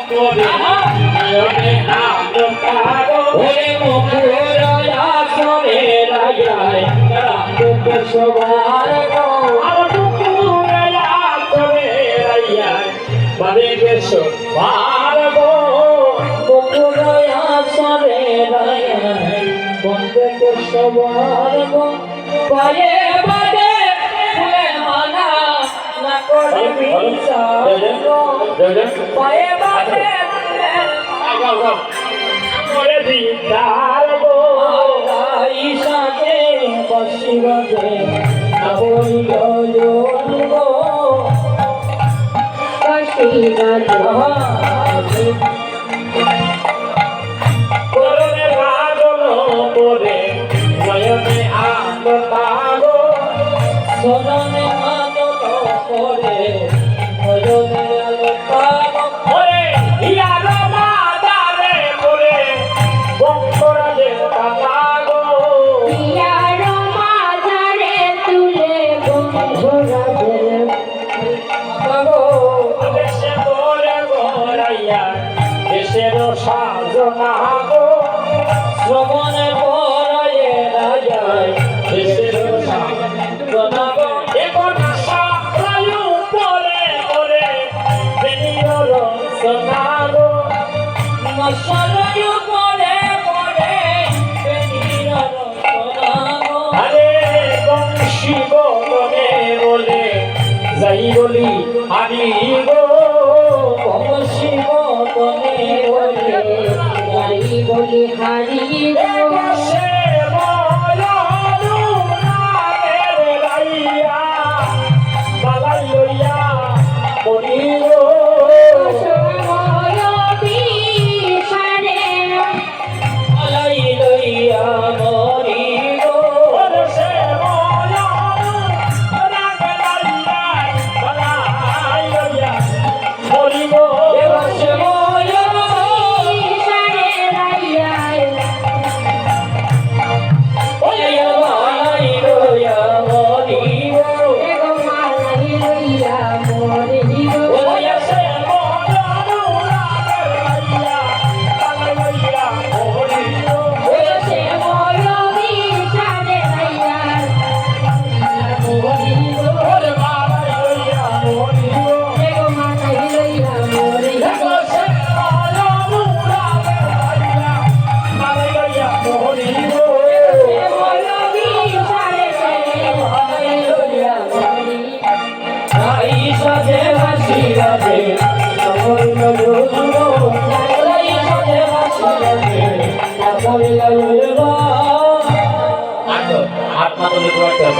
করে নয়নে আনন্দাগো ওরে মুকুর আসনে রাজায় রাখবে সবার গো আর মুকুর আসনে রাজায় বাড়িবে সবার গো মুকুর আসনে রাজায় বাড়িবে সবার গো পায়ে বাদে ফুলে মালা না করে বিচার গো পায়ে বাদে করে বিচার গো ঈশাকে বসিবাদে নবই গজন গো বসিবাদে করনে ভাগল করে নয়নে আনন্দাগো সদনে আনন্দ করে নয়নে আনন্দাগো ওরে ইয়ার মাদারে করে বঙ্গরাজে কাটাগো ইয়ার মাদারে তুলে বঙ্গরাজে কাটাগো দেশে তোরে গোরাইয়া দেশের সাজনা গো শ্রবণে পরায়ে রাজায় দেশের সাজনা গো এখন সাপ্রায়ু পরে পরে বেনিয়র সোনা গো মশালায়ু পরে পরে বেনিয়র সোনা গো আরে বংশী বনে বলে যাই বলি আমি গো বংশী বনে বলে যাই বলি হারি গো সে ময়ূর নামের রাইয়া বালাই লইয়া মরি গো বালাই লইয়া মরি গো সে ময়ূর নামের রাইয়া বালাই লইয়া মরি গো সে হাত মাথা